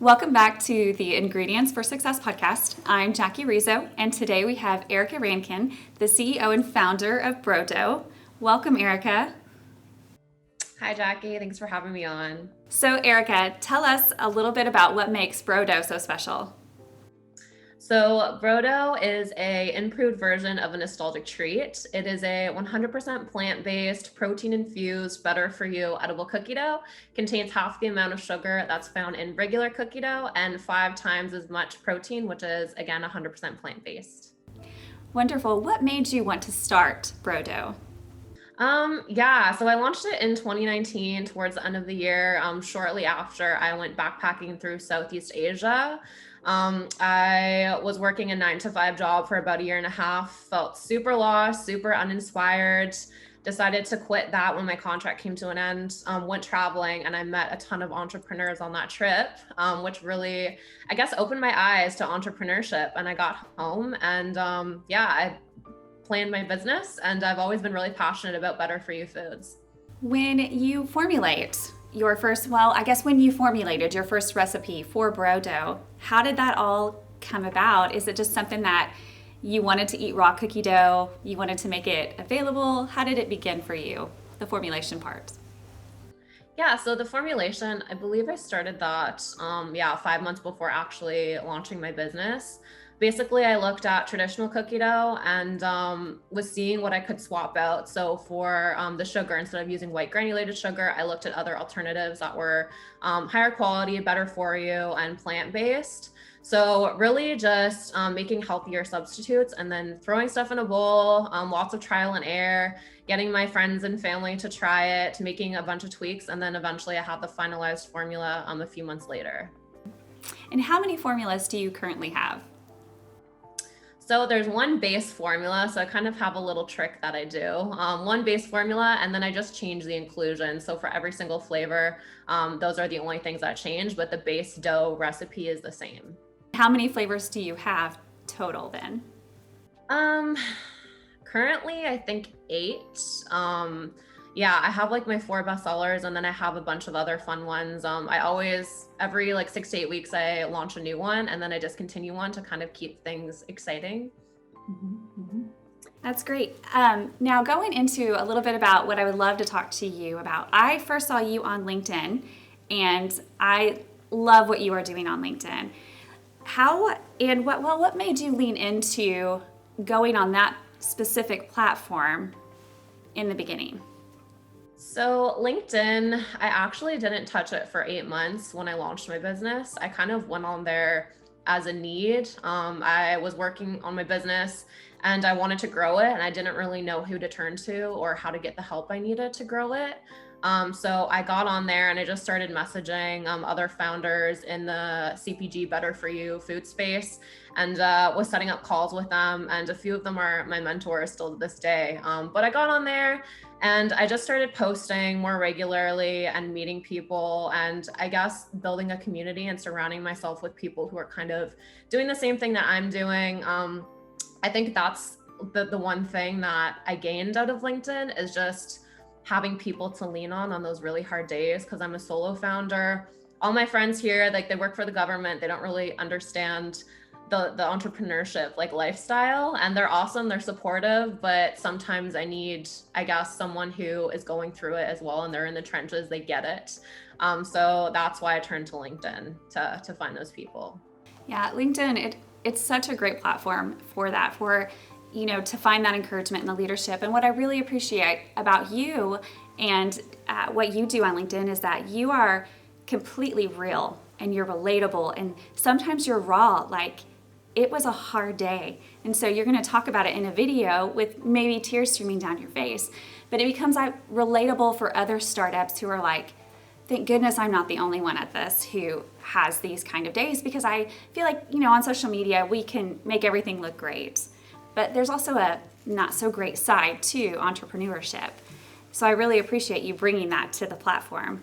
Welcome back to the Ingredients for Success podcast. I'm Jackie Rizzo, and today we have Erica Rankin, the CEO and founder of Brodo. Welcome, Erica. Hi, Jackie. Thanks for having me on. So, Erica, tell us a little bit about what makes Brodo so special. So Brodo is an improved version of a nostalgic treat. It is a 100% plant-based, protein-infused, better-for-you edible cookie dough. Contains half the amount of sugar that's found in regular cookie dough and 5 times as much protein, which is, again, 100% plant-based. Wonderful. What made you want to start Brodo? So I launched it in 2019 towards the end of the year, shortly after I went backpacking through Southeast Asia. I was working a 9-to-5 job for about a year and a half, felt super lost, super uninspired, decided to quit that when my contract came to an end, went traveling, and I met a ton of entrepreneurs on that trip, which really, I guess, opened my eyes to entrepreneurship. And I got home and I planned my business, and I've always been really passionate about better for you foods. When you formulated your first recipe for Brodo, how did that all come about? Is it just something that you wanted to eat raw cookie dough? You wanted to make it available? How did it begin for you, the formulation part? Yeah, so the formulation, I believe I started that 5 months before actually launching my business. Basically, I looked at traditional cookie dough and was seeing what I could swap out. So for the sugar, instead of using white granulated sugar, I looked at other alternatives that were higher quality, better for you, and plant-based. So really just making healthier substitutes and then throwing stuff in a bowl, lots of trial and error, getting my friends and family to try it, making a bunch of tweaks, and then eventually I had the finalized formula a few months later. And how many formulas do you currently have? So there's one base formula. So I kind of have a little trick that I do. One base formula, and then I just change the inclusion. So for every single flavor, those are the only things that change, but the base dough recipe is the same. How many flavors do you have total then? Currently, I think 8. I have like my 4 bestsellers, and then I have a bunch of other fun ones. I always, every 6 to 8 weeks, I launch a new one, and then I discontinue one to kind of keep things exciting. That's great. Now going into a little bit about what I would love to talk to you about. I first saw you on LinkedIn, and I love what you are doing on LinkedIn. What made you lean into going on that specific platform in the beginning? So LinkedIn, I actually didn't touch it for 8 months when I launched my business. I kind of went on there as a need. I was working on my business and I wanted to grow it, and I didn't really know who to turn to or how to get the help I needed to grow it. So I got on there and I just started messaging other founders in the CPG better for you food space, and was setting up calls with them. And a few of them are my mentors still to this day. But I got on there and I just started posting more regularly and meeting people, and I guess building a community and surrounding myself with people who are kind of doing the same thing that I'm doing. I think that's the one thing that I gained out of LinkedIn is just having people to lean on those really hard days, because I'm a solo founder. All my friends here, they work for the government. They don't really understand the entrepreneurship lifestyle, and they're awesome. They're supportive, but sometimes I need, I guess, someone who is going through it as well, and they're in the trenches. They get it. So that's why I turned to LinkedIn to find those people. Yeah, LinkedIn, it's such a great platform for that, to find that encouragement and the leadership. And what I really appreciate about you and what you do on LinkedIn is that you are completely real and you're relatable, and sometimes you're raw. It was a hard day, and so you're going to talk about it in a video with maybe tears streaming down your face, but it becomes relatable for other startups who are like, thank goodness I'm not the only one at this who has these kind of days, because I feel like, on social media we can make everything look great, but there's also a not so great side to entrepreneurship. So I really appreciate you bringing that to the platform.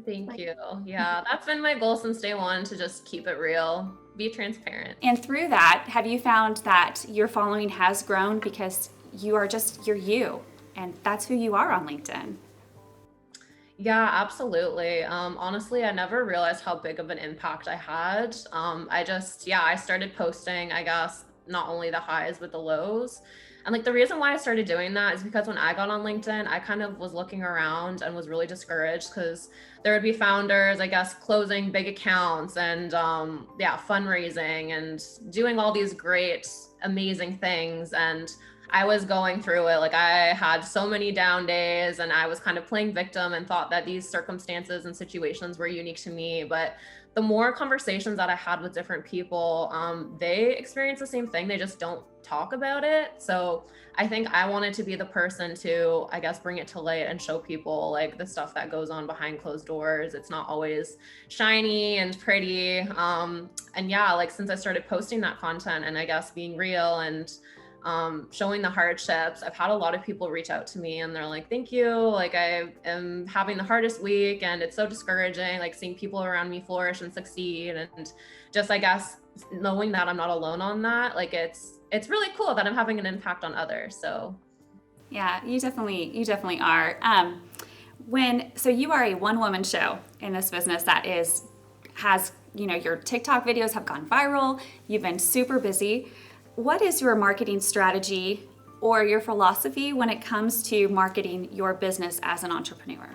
Thank you. Yeah, that's been my goal since day one, to just keep it real, be transparent. And through that, have you found that your following has grown because you're you, and that's who you are on LinkedIn? Yeah, absolutely. Honestly, I never realized how big of an impact I had. I started posting, I guess, not only the highs, but the lows. And like the reason why I started doing that is because when I got on LinkedIn, I kind of was looking around and was really discouraged because there would be founders, I guess, closing big accounts and fundraising and doing all these great, amazing things. And I was going through it. Like I had so many down days and I was kind of playing victim and thought that these circumstances and situations were unique to me. But the more conversations that I had with different people, they experience the same thing. They just don't talk about it. So I think I wanted to be the person to, I guess, bring it to light and show people like the stuff that goes on behind closed doors. It's not always shiny and pretty. And yeah, like since I started posting that content and I guess being real and showing the hardships, I've had a lot of people reach out to me and they're like, thank you. Like I am having the hardest week and it's so discouraging, like seeing people around me flourish and succeed. And just, I guess, knowing that I'm not alone on that, like it's really cool that I'm having an impact on others. So Yeah, you definitely are. So you are a one-woman show in this business that has, your TikTok videos have gone viral. You've been super busy. What is your marketing strategy or your philosophy when it comes to marketing your business as an entrepreneur?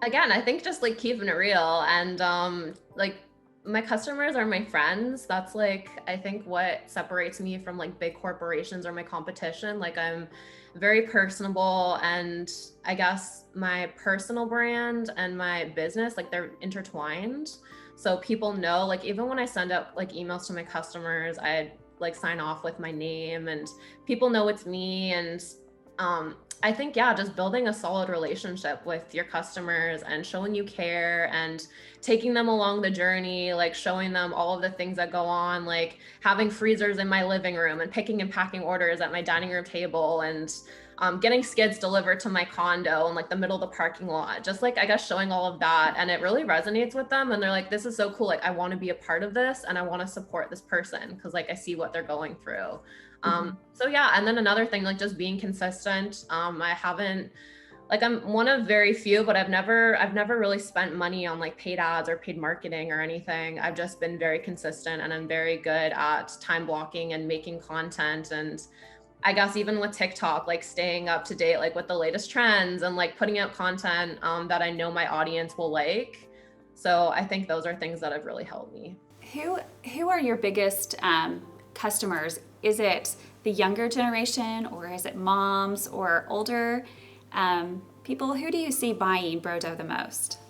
again, I think just like keeping it real and like my customers are my friends. That's like I think what separates me from like big corporations or my competition. Like I'm very personable and I guess my personal brand and my business, like they're intertwined. So people know, like even when I send out like emails to my customers, I like sign off with my name and people know it's me. And I think, yeah, just building a solid relationship with your customers and showing you care and taking them along the journey, like showing them all of the things that go on, like having freezers in my living room and picking and packing orders at my dining room table and getting skids delivered to my condo in like the middle of the parking lot, just like, I guess, showing all of that. And it really resonates with them. And they're like, this is so cool. Like, I want to be a part of this and I want to support this person because like I see what they're going through. So yeah, and then another thing, like just being consistent. I haven't like I'm one of very few, but I've never really spent money on like paid ads or paid marketing or anything. I've just been very consistent and I'm very good at time blocking and making content. And I guess even with TikTok, like staying up to date, like with the latest trends and like putting out content that I know my audience will like. So I think those are things that have really helped me. Who are your biggest customers? Is it the younger generation, or is it moms or older people? Who do you see buying Brodo the most?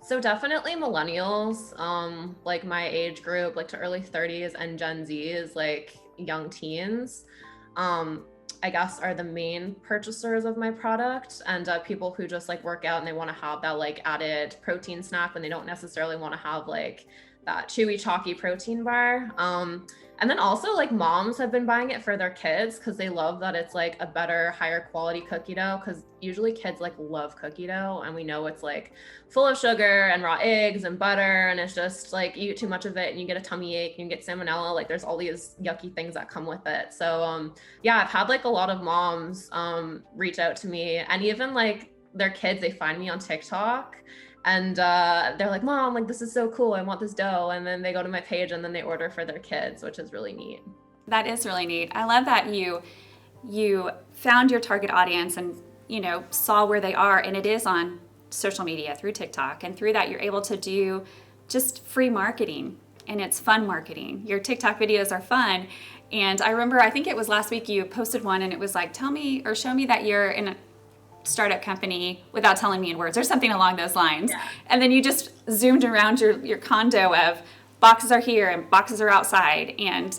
So definitely millennials, like my age group, like to early 30s and Gen Zs, like young teens, um, I guess are the main purchasers of my product and people who just like work out and they want to have that like added protein snack and they don't necessarily want to have like that chewy chalky protein bar. And then also like moms have been buying it for their kids because they love that it's like a better, higher quality cookie dough because usually kids like love cookie dough and we know it's like full of sugar and raw eggs and butter and it's just like you eat too much of it and you get a tummy ache and you get salmonella, like there's all these yucky things that come with it. So yeah, I've had like a lot of moms reach out to me and even like their kids, they find me on TikTok and they're like, Mom, like this is so cool, I want this dough. And then they go to my page and then they order for their kids, which is really neat. That is really neat. I love that you found your target audience and saw where they are, and it is on social media through TikTok, and through that you're able to do just free marketing, and it's fun marketing. Your TikTok videos are fun, and I remember I think it was last week you posted one and it was like, tell me or show me that you're in a startup company without telling me in words or something along those lines. Yeah. And then you just zoomed around your condo of boxes are here and boxes are outside, and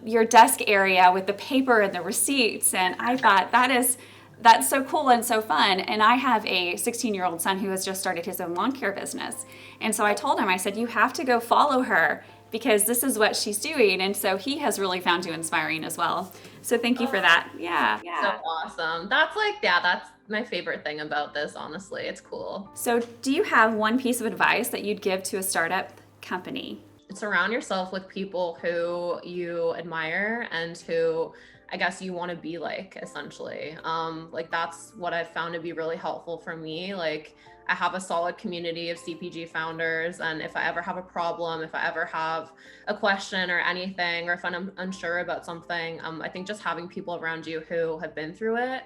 your desk area with the paper and the receipts. And I thought that's so cool and so fun. And I have a 16-year-old son who has just started his own lawn care business. And so I told him, I said, you have to go follow her because this is what she's doing. And so he has really found you inspiring as well. So thank you for that. Yeah. So awesome. That's like, yeah, that's my favorite thing about this, honestly. It's cool. So do you have one piece of advice that you'd give to a startup company? Surround yourself with people who you admire and who I guess you want to be like, essentially. Like that's what I've found to be really helpful for me. Like I have a solid community of CPG founders, and if I ever have a problem, if I ever have a question or anything, or if I'm unsure about something, I think just having people around you who have been through it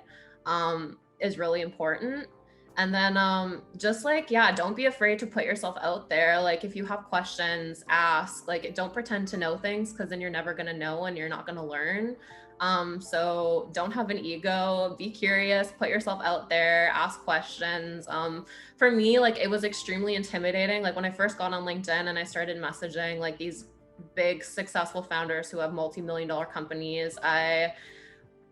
is really important. And then just like, yeah, don't be afraid to put yourself out there. Like if you have questions, ask. Like don't pretend to know things, because then you're never going to know and you're not going to learn. So don't have an ego, be curious, put yourself out there, ask questions. For me, like it was extremely intimidating. Like when I first got on LinkedIn and I started messaging like these big successful founders who have multi-million-dollar companies, I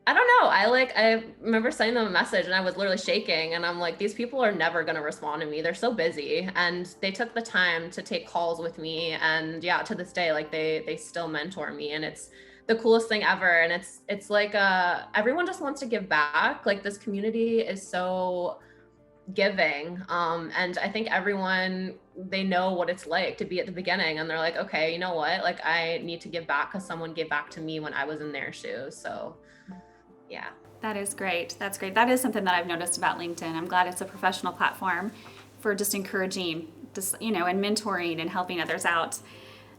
don't know. I remember sending them a message and I was literally shaking, and I'm like, these people are never going to respond to me. They're so busy, and they took the time to take calls with me. And yeah, to this day, like they still mentor me, and it's the coolest thing ever. And it's like, everyone just wants to give back. Like this community is so giving. And I think everyone, they know what it's like to be at the beginning, and they're like, okay, you know what? Like I need to give back because someone gave back to me when I was in their shoes. So yeah. That is great. That's great. That is something that I've noticed about LinkedIn. I'm glad it's a professional platform for just encouraging, just, and mentoring and helping others out.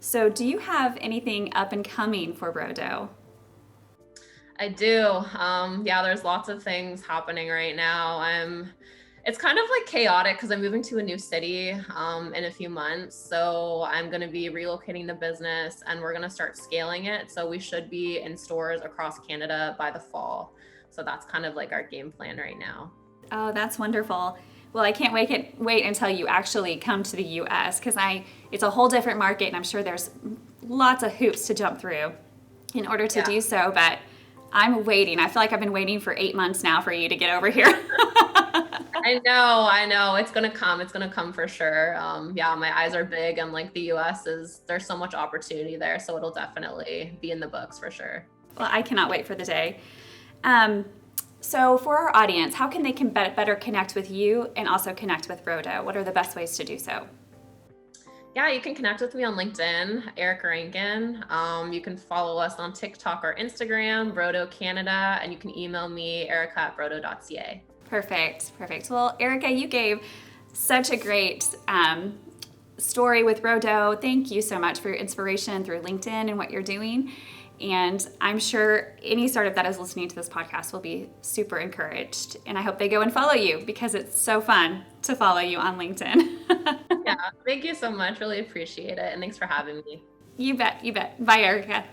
So do you have anything up and coming for Brodo? I do. Yeah, there's lots of things happening right now. It's kind of like chaotic because I'm moving to a new city in a few months. So I'm going to be relocating the business, and we're going to start scaling it. So we should be in stores across Canada by the fall. So that's kind of like our game plan right now. Oh, that's wonderful. Well, I can't wait until you actually come to the US, because it's a whole different market, and I'm sure there's lots of hoops to jump through in order to do so. But I'm waiting. I feel like I've been waiting for 8 months now for you to get over here. I know. It's going to come. It's going to come for sure. Yeah, my eyes are big, and like the US there's so much opportunity there. So it'll definitely be in the books for sure. Well, I cannot wait for the day. So for our audience, how can they better connect with you and also connect with Brodo? What are the best ways to do so? Yeah, you can connect with me on LinkedIn, Erica Rankin. You can follow us on TikTok or Instagram, Brodo Canada, and you can email me, erica@brodo.ca. Perfect. Well, Erica, you gave such a great story with Brodo. Thank you so much for your inspiration through LinkedIn and what you're doing. And I'm sure any startup that is listening to this podcast will be super encouraged. And I hope they go and follow you, because it's so fun to follow you on LinkedIn. Yeah, thank you so much. Really appreciate it. And thanks for having me. You bet. Bye, Erica.